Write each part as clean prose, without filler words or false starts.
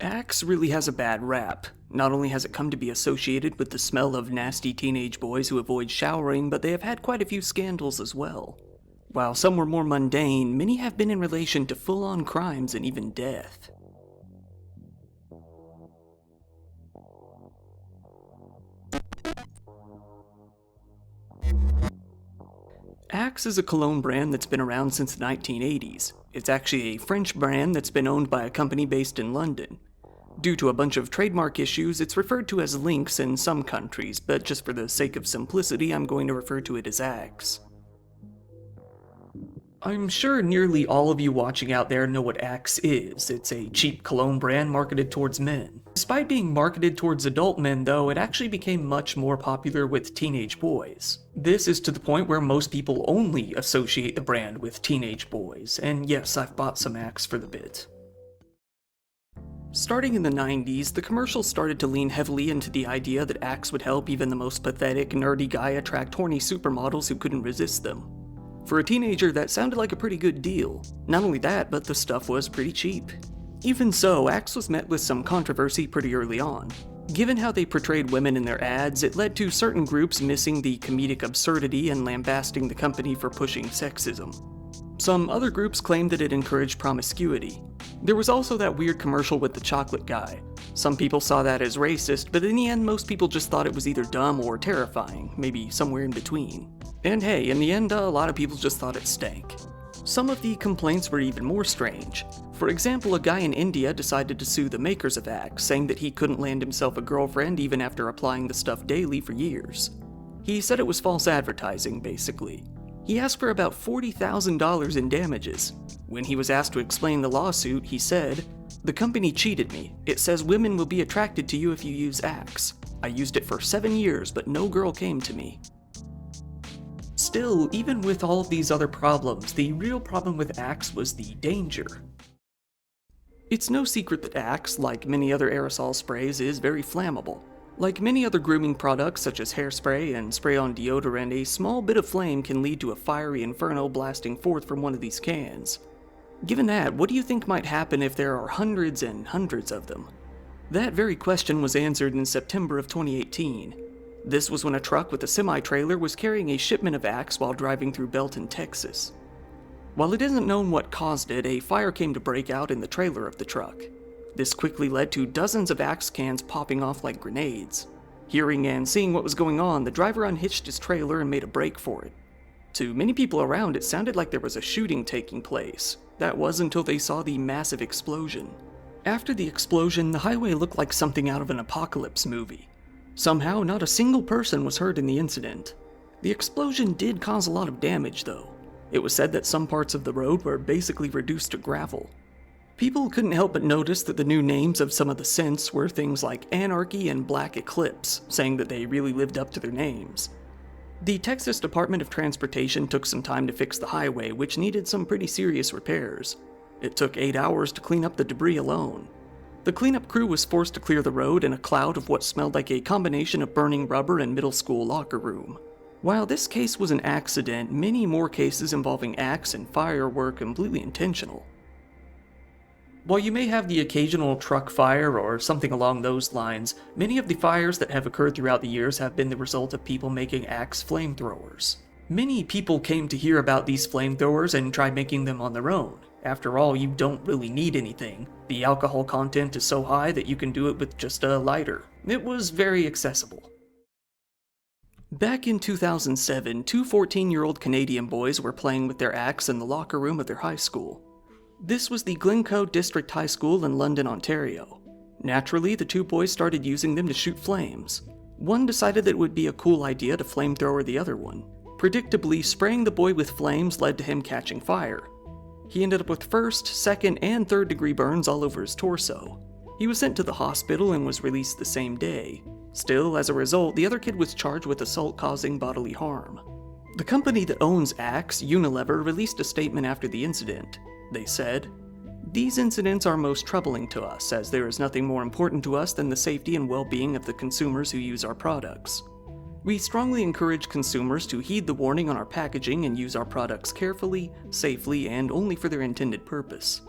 Axe really has a bad rap. Not only has it come to be associated with the smell of nasty teenage boys who avoid showering, but they have had quite a few scandals as well. While some were more mundane, many have been in relation to full-on crimes and even death. Axe is a cologne brand that's been around since the 1980s. It's actually a French brand that's been owned by a company based in London. Due to a bunch of trademark issues, it's referred to as Lynx in some countries, but just for the sake of simplicity, I'm going to refer to it as Axe. I'm sure nearly all of you watching out there know what Axe is. It's a cheap cologne brand marketed towards men. Despite being marketed towards adult men, though, it actually became much more popular with teenage boys. This is to the point where most people only associate the brand with teenage boys, and yes, I've bought some Axe for the bit. Starting in the 90s, the commercials started to lean heavily into the idea that Axe would help even the most pathetic, nerdy guy attract horny supermodels who couldn't resist them. For a teenager, that sounded like a pretty good deal. Not only that, but the stuff was pretty cheap. Even so, Axe was met with some controversy pretty early on. Given how they portrayed women in their ads, it led to certain groups missing the comedic absurdity and lambasting the company for pushing sexism. Some other groups claimed that it encouraged promiscuity. There was also that weird commercial with the chocolate guy. Some people saw that as racist, but in the end most people just thought it was either dumb or terrifying, maybe somewhere in between. And hey, in the end a lot of people just thought it stank. Some of the complaints were even more strange. For example, a guy in India decided to sue the makers of Axe, saying that he couldn't land himself a girlfriend even after applying the stuff daily for years. He said it was false advertising, basically. He asked for about $40,000 in damages. When he was asked to explain the lawsuit, he said, "The company cheated me. It says women will be attracted to you if you use Axe. I used it for 7 years, but no girl came to me." Still, even with all of these other problems, the real problem with Axe was the danger. It's no secret that Axe, like many other aerosol sprays, is very flammable. Like many other grooming products such as hairspray and spray-on deodorant, a small bit of flame can lead to a fiery inferno blasting forth from one of these cans. Given that, what do you think might happen if there are hundreds and hundreds of them? That very question was answered in September of 2018. This was when a truck with a semi-trailer was carrying a shipment of Axe while driving through Belton, Texas. While it isn't known what caused it, a fire came to break out in the trailer of the truck. This quickly led to dozens of Axe cans popping off like grenades. Hearing and seeing what was going on, the driver unhitched his trailer and made a break for it. To many people around, it sounded like there was a shooting taking place. That was until they saw the massive explosion. After the explosion, the highway looked like something out of an apocalypse movie. Somehow, not a single person was hurt in the incident. The explosion did cause a lot of damage, though. It was said that some parts of the road were basically reduced to gravel. People couldn't help but notice that the new names of some of the scents were things like Anarchy and Black Eclipse, saying that they really lived up to their names. The Texas Department of Transportation took some time to fix the highway, which needed some pretty serious repairs. It took 8 hours to clean up the debris alone. The cleanup crew was forced to clear the road in a cloud of what smelled like a combination of burning rubber and middle school locker room. While this case was an accident, many more cases involving Axe and fire were completely intentional. While you may have the occasional truck fire or something along those lines, many of the fires that have occurred throughout the years have been the result of people making Axe flamethrowers. Many people came to hear about these flamethrowers and tried making them on their own. After all, you don't really need anything. The alcohol content is so high that you can do it with just a lighter. It was very accessible. Back in 2007, two 14-year-old Canadian boys were playing with their Axe in the locker room of their high school. This was the Glencoe District High School in London, Ontario. Naturally, the two boys started using them to shoot flames. One decided that it would be a cool idea to flamethrower the other one. Predictably, spraying the boy with flames led to him catching fire. He ended up with first, second, and third-degree burns all over his torso. He was sent to the hospital and was released the same day. Still, as a result, the other kid was charged with assault causing bodily harm. The company that owns Axe, Unilever, released a statement after the incident. They said, "These incidents are most troubling to us, as there is nothing more important to us than the safety and well-being of the consumers who use our products. We strongly encourage consumers to heed the warning on our packaging and use our products carefully, safely, and only for their intended purpose.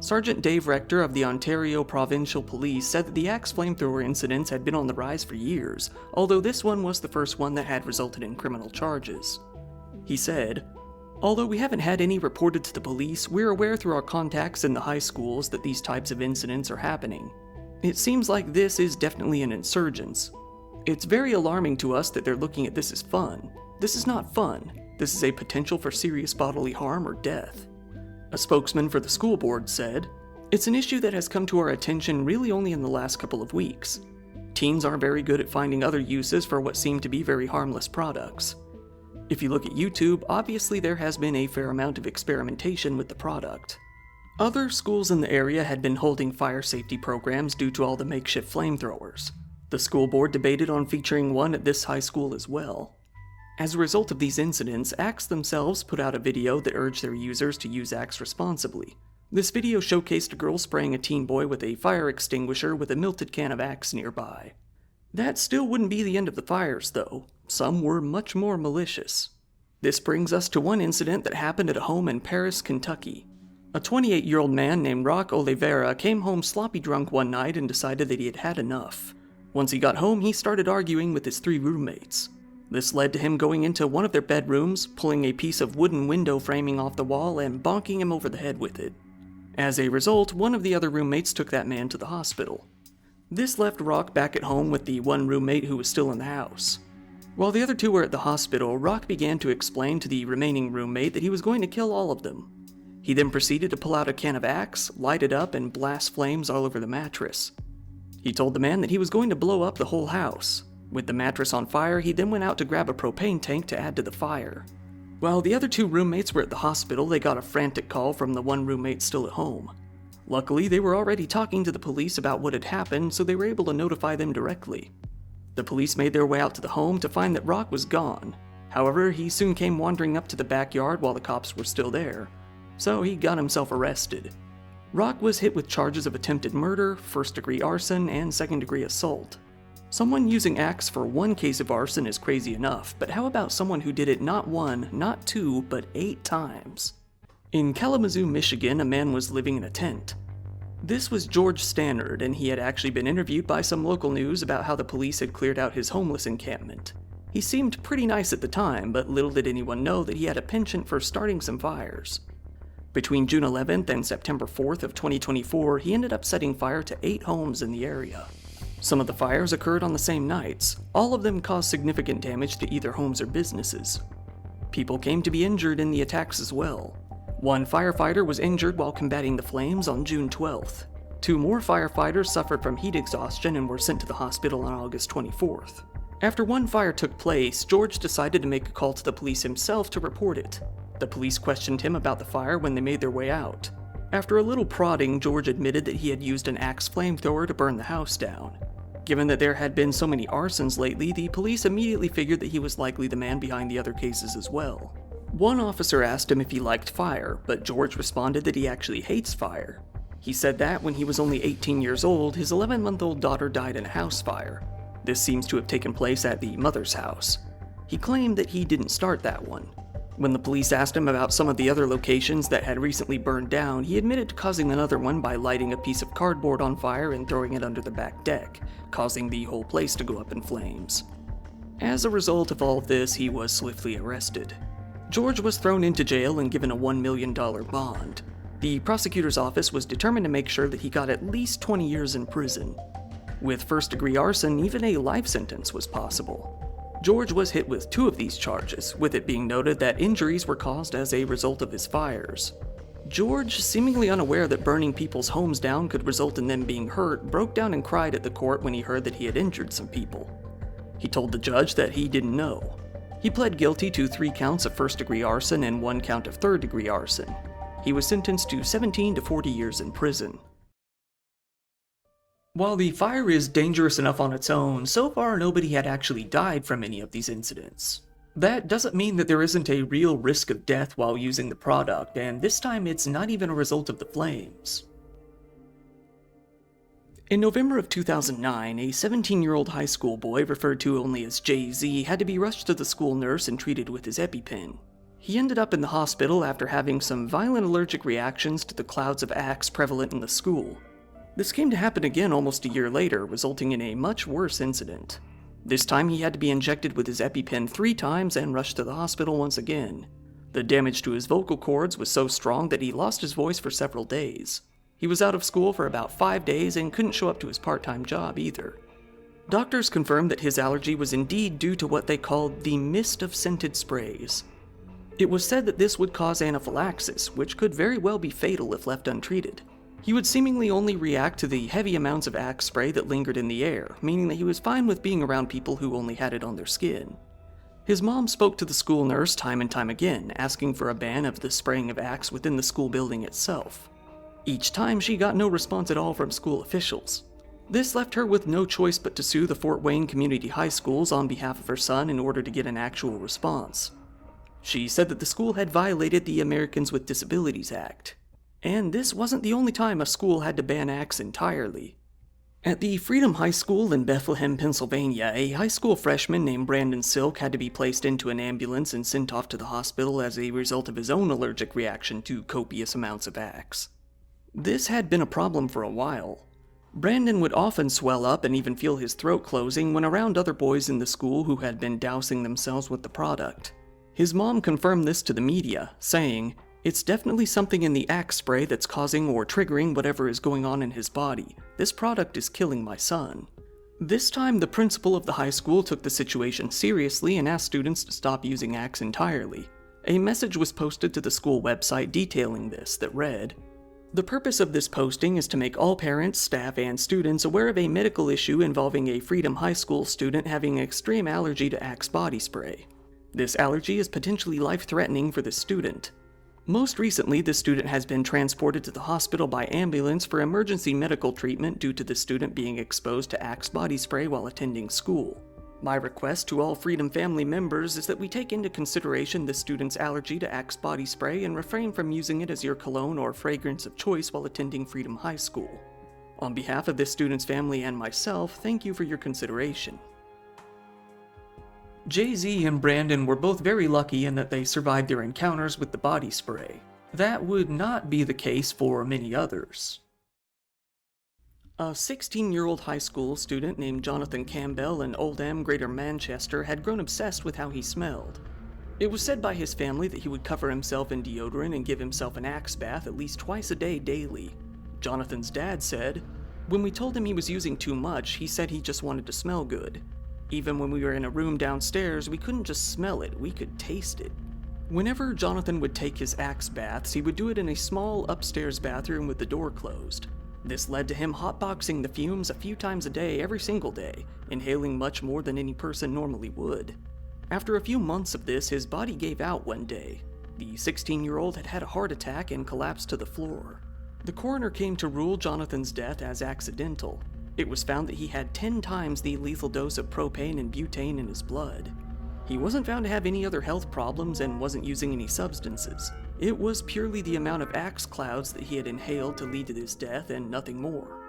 Sergeant Dave Rector of the Ontario Provincial Police said that the Axe flamethrower incidents had been on the rise for years, although this one was the first one that had resulted in criminal charges. He said, "Although we haven't had any reported to the police, we're aware through our contacts in the high schools that these types of incidents are happening. It seems like this is definitely an insurgence. It's very alarming to us that they're looking at this as fun. This is not fun. This is a potential for serious bodily harm or death." A spokesman for the school board said, "It's an issue that has come to our attention really only in the last couple of weeks. Teens are very good at finding other uses for what seem to be very harmless products. If you look at YouTube, obviously there has been a fair amount of experimentation with the product." Other schools in the area had been holding fire safety programs due to all the makeshift flamethrowers. The school board debated on featuring one at this high school as well. As a result of these incidents, Axe themselves put out a video that urged their users to use Axe responsibly. This video showcased a girl spraying a teen boy with a fire extinguisher with a melted can of Axe nearby. That still wouldn't be the end of the fires, though. Some were much more malicious. This brings us to one incident that happened at a home in Paris, Kentucky. A 28-year-old man named Rock Oliveira came home sloppy drunk one night and decided that he had had enough. Once he got home, he started arguing with his 3 roommates. This led to him going into one of their bedrooms, pulling a piece of wooden window framing off the wall and bonking him over the head with it. As a result, one of the other roommates took that man to the hospital. This left Rock back at home with the one roommate who was still in the house. While the other 2 were at the hospital, Rock began to explain to the remaining roommate that he was going to kill all of them. He then proceeded to pull out a can of Axe, light it up, and blast flames all over the mattress. He told the man that he was going to blow up the whole house. With the mattress on fire, he then went out to grab a propane tank to add to the fire. While the other 2 roommates were at the hospital, they got a frantic call from the one roommate still at home. Luckily, they were already talking to the police about what had happened, so they were able to notify them directly. The police made their way out to the home to find that Rock was gone. However, he soon came wandering up to the backyard while the cops were still there, so he got himself arrested. Rock was hit with charges of attempted murder, first-degree arson, and second-degree assault. Someone using Axe for one case of arson is crazy enough, but how about someone who did it not 1, not 2, but 8 times? In Kalamazoo, Michigan, a man was living in a tent. This was George Stannard, and he had actually been interviewed by some local news about how the police had cleared out his homeless encampment. He seemed pretty nice at the time, but little did anyone know that he had a penchant for starting some fires. Between June 11th and September 4th of 2024, he ended up setting fire to 8 homes in the area. Some of the fires occurred on the same nights. All of them caused significant damage to either homes or businesses. People came to be injured in the attacks as well. One firefighter was injured while combating the flames on June 12th. 2 more firefighters suffered from heat exhaustion and were sent to the hospital on August 24th. After one fire took place, George decided to make a call to the police himself to report it. The police questioned him about the fire when they made their way out. After a little prodding, George admitted that he had used an Axe flamethrower to burn the house down. Given that there had been so many arsons lately, the police immediately figured that he was likely the man behind the other cases as well. One officer asked him if he liked fire, but George responded that he actually hates fire. He said that when he was only 18 years old, his 11-month-old daughter died in a house fire. This seems to have taken place at the mother's house. He claimed that he didn't start that one. When the police asked him about some of the other locations that had recently burned down, he admitted to causing another one by lighting a piece of cardboard on fire and throwing it under the back deck, causing the whole place to go up in flames. As a result of all of this, he was swiftly arrested. George was thrown into jail and given a $1 million bond. The prosecutor's office was determined to make sure that he got at least 20 years in prison. With first-degree arson, even a life sentence was possible. George was hit with 2 of these charges, with it being noted that injuries were caused as a result of his fires. George, seemingly unaware that burning people's homes down could result in them being hurt, broke down and cried at the court when he heard that he had injured some people. He told the judge that he didn't know. He pled guilty to 3 counts of first-degree arson and 1 count of third-degree arson. He was sentenced to 17 to 40 years in prison. While the fire is dangerous enough on its own, so far nobody had actually died from any of these incidents. That doesn't mean that there isn't a real risk of death while using the product, and this time it's not even a result of the flames. In November of 2009, a 17-year-old high school boy referred to only as Jay-Z had to be rushed to the school nurse and treated with his EpiPen. He ended up in the hospital after having some violent allergic reactions to the clouds of Axe prevalent in the school. This came to happen again almost a year later, resulting in a much worse incident. This time he had to be injected with his EpiPen 3 times and rushed to the hospital once again. The damage to his vocal cords was so strong that he lost his voice for several days. He was out of school for about 5 days and couldn't show up to his part-time job either. Doctors confirmed that his allergy was indeed due to what they called the mist of scented sprays. It was said that this would cause anaphylaxis, which could very well be fatal if left untreated. He would seemingly only react to the heavy amounts of Axe spray that lingered in the air, meaning that he was fine with being around people who only had it on their skin. His mom spoke to the school nurse time and time again, asking for a ban of the spraying of Axe within the school building itself. Each time she got no response at all from school officials. This left her with no choice but to sue the Fort Wayne Community High Schools on behalf of her son in order to get an actual response. She said that the school had violated the Americans with Disabilities Act. And this wasn't the only time a school had to ban Axe entirely. At the Freedom High School in Bethlehem, Pennsylvania, a high school freshman named Brandon Silk had to be placed into an ambulance and sent off to the hospital as a result of his own allergic reaction to copious amounts of Axe. This had been a problem for a while. Brandon would often swell up and even feel his throat closing when around other boys in the school who had been dousing themselves with the product. His mom confirmed this to the media, saying, "It's definitely something in the Axe spray that's causing or triggering whatever is going on in his body. This product is killing my son." This time, the principal of the high school took the situation seriously and asked students to stop using Axe entirely. A message was posted to the school website detailing this that read, "The purpose of this posting is to make all parents, staff, and students aware of a medical issue involving a Freedom High School student having an extreme allergy to Axe body spray. This allergy is potentially life-threatening for the student. Most recently, the student has been transported to the hospital by ambulance for emergency medical treatment due to the student being exposed to Axe body spray while attending school. My request to all Freedom family members is that we take into consideration the student's allergy to Axe body spray and refrain from using it as your cologne or fragrance of choice while attending Freedom High School. On behalf of this student's family and myself, thank you for your consideration." Jay-Z and Brandon were both very lucky in that they survived their encounters with the body spray. That would not be the case for many others. A 16-year-old high school student named Jonathan Campbell in Oldham, Greater Manchester, had grown obsessed with how he smelled. It was said by his family that he would cover himself in deodorant and give himself an Axe bath at least twice a day daily. Jonathan's dad said, "When we told him he was using too much, he said he just wanted to smell good. Even when we were in a room downstairs, we couldn't just smell it, we could taste it." Whenever Jonathan would take his Axe baths, he would do it in a small upstairs bathroom with the door closed. This led to him hotboxing the fumes a few times a day every single day, inhaling much more than any person normally would. After a few months of this, his body gave out one day. The 16-year-old had had a heart attack and collapsed to the floor. The coroner came to rule Jonathan's death as accidental. It was found that he had 10 times the lethal dose of propane and butane in his blood. He wasn't found to have any other health problems and wasn't using any substances. It was purely the amount of Axe clouds that he had inhaled to lead to his death and nothing more.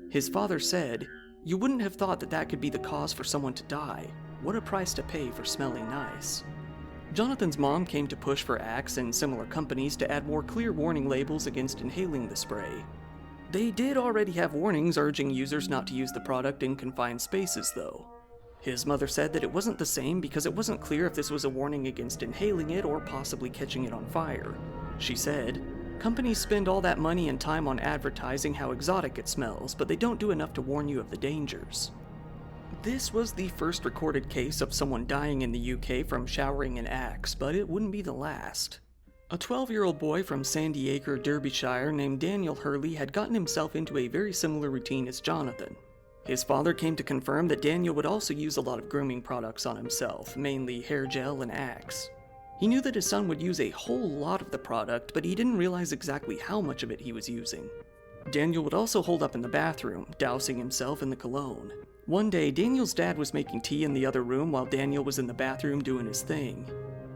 His father said, "You wouldn't have thought that that could be the cause for someone to die. What a price to pay for smelling nice." Jonathan's mom came to push for Axe and similar companies to add more clear warning labels against inhaling the spray. They did already have warnings urging users not to use the product in confined spaces, though. His mother said that it wasn't the same because it wasn't clear if this was a warning against inhaling it or possibly catching it on fire. She said, "Companies spend all that money and time on advertising how exotic it smells, but they don't do enough to warn you of the dangers." This was the first recorded case of someone dying in the UK from showering in Axe, but it wouldn't be the last. A 12-year-old boy from Sandy Acre, Derbyshire, named Daniel Hurley had gotten himself into a very similar routine as Jonathan. His father came to confirm that Daniel would also use a lot of grooming products on himself, mainly hair gel and Axe. He knew that his son would use a whole lot of the product, but he didn't realize exactly how much of it he was using. Daniel would also hold up in the bathroom, dousing himself in the cologne. One day, Daniel's dad was making tea in the other room while Daniel was in the bathroom doing his thing.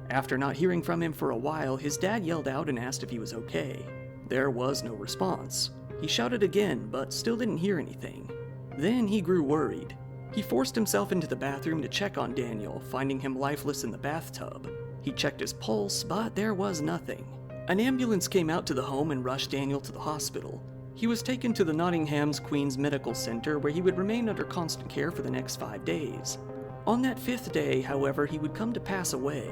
After not hearing from him for a while, his dad yelled out and asked if he was okay. There was no response. He shouted again, but still didn't hear anything. Then he grew worried. He forced himself into the bathroom to check on Daniel, finding him lifeless in the bathtub. He checked his pulse, but there was nothing. An ambulance came out to the home and rushed Daniel to the hospital. He was taken to the Nottingham's Queen's Medical Center, where he would remain under constant care for the next 5 days. On that 5th day, however, he would come to pass away.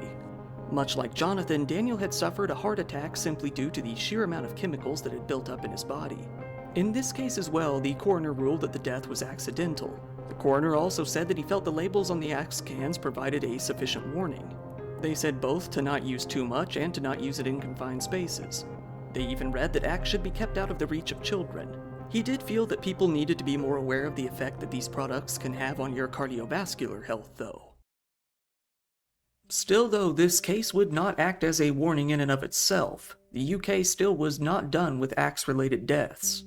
Much like Jonathan, Daniel had suffered a heart attack simply due to the sheer amount of chemicals that had built up in his body. In this case as well, the coroner ruled that the death was accidental. The coroner also said that he felt the labels on the Axe cans provided a sufficient warning. They said both to not use too much and to not use it in confined spaces. They even read that Axe should be kept out of the reach of children. He did feel that people needed to be more aware of the effect that these products can have on your cardiovascular health, though. Still though, this case would not act as a warning in and of itself. The UK still was not done with Axe-related deaths.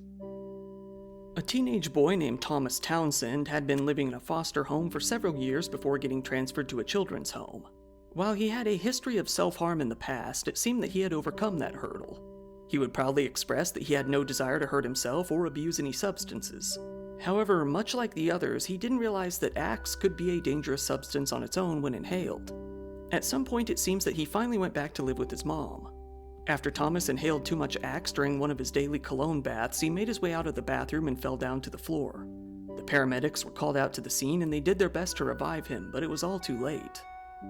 A teenage boy named Thomas Townsend had been living in a foster home for several years before getting transferred to a children's home. While he had a history of self-harm in the past, it seemed that he had overcome that hurdle. He would proudly express that he had no desire to hurt himself or abuse any substances. However, much like the others, he didn't realize that Axe could be a dangerous substance on its own when inhaled. At some point, it seems that he finally went back to live with his mom. After Thomas inhaled too much Axe during one of his daily cologne baths, he made his way out of the bathroom and fell down to the floor. The paramedics were called out to the scene and they did their best to revive him, but it was all too late.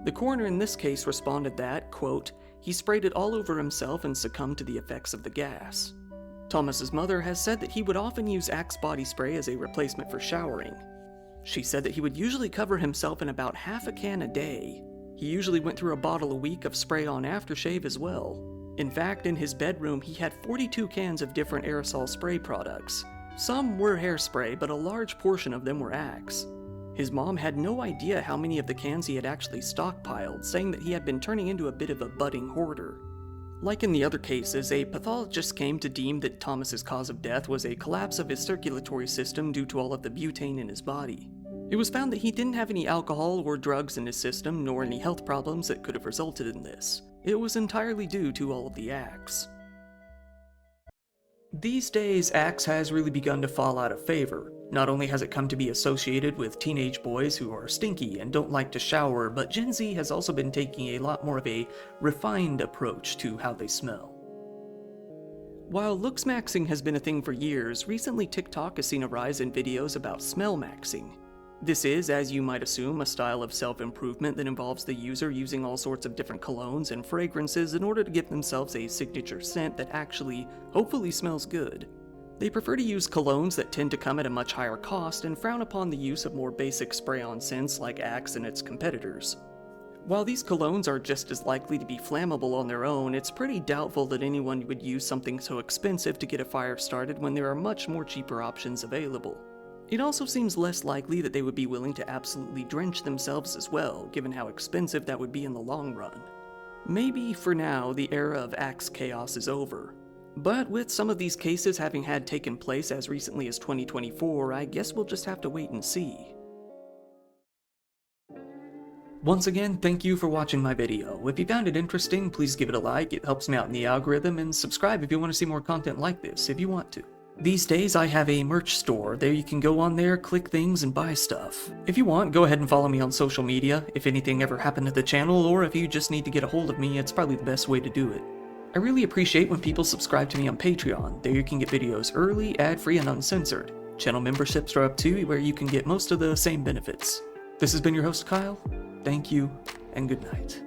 The coroner in this case responded that, quote, he sprayed it all over himself and succumbed to the effects of the gas. Thomas's mother has said that he would often use Axe body spray as a replacement for showering. She said that he would usually cover himself in about half a can a day. He usually went through a bottle a week of spray-on aftershave as well. In fact, in his bedroom, he had 42 cans of different aerosol spray products. Some were hairspray, but a large portion of them were Axe. His mom had no idea how many of the cans he had actually stockpiled, saying that he had been turning into a bit of a budding hoarder. Like in the other cases, a pathologist came to deem that Thomas's cause of death was a collapse of his circulatory system due to all of the butane in his body. It was found that he didn't have any alcohol or drugs in his system, nor any health problems that could have resulted in this. It was entirely due to all of the Axe. These days, Axe has really begun to fall out of favor. Not only has it come to be associated with teenage boys who are stinky and don't like to shower, but Gen Z has also been taking a lot more of a refined approach to how they smell. While looks maxing has been a thing for years, recently TikTok has seen a rise in videos about smell maxing. This is, as you might assume, a style of self-improvement that involves the user using all sorts of different colognes and fragrances in order to give themselves a signature scent that actually, hopefully, smells good. They prefer to use colognes that tend to come at a much higher cost and frown upon the use of more basic spray-on scents like Axe and its competitors. While these colognes are just as likely to be flammable on their own, it's pretty doubtful that anyone would use something so expensive to get a fire started when there are much more cheaper options available. It also seems less likely that they would be willing to absolutely drench themselves as well, given how expensive that would be in the long run. Maybe, for now, the era of Axe chaos is over. But with some of these cases having had taken place as recently as 2024, I guess we'll just have to wait and see. Once again, thank you for watching my video. If you found it interesting, please give it a like, it helps me out in the algorithm, and subscribe if you want to see more content like this, if you want to. These days I have a merch store. There you can go on there, click things, and buy stuff. If you want, go ahead and follow me on social media. If anything ever happened to the channel, or if you just need to get a hold of me, it's probably the best way to do it. I really appreciate when people subscribe to me on Patreon. There you can get videos early, ad-free, and uncensored. Channel memberships are up too, where you can get most of the same benefits. This has been your host, Kyle. Thank you, and good night.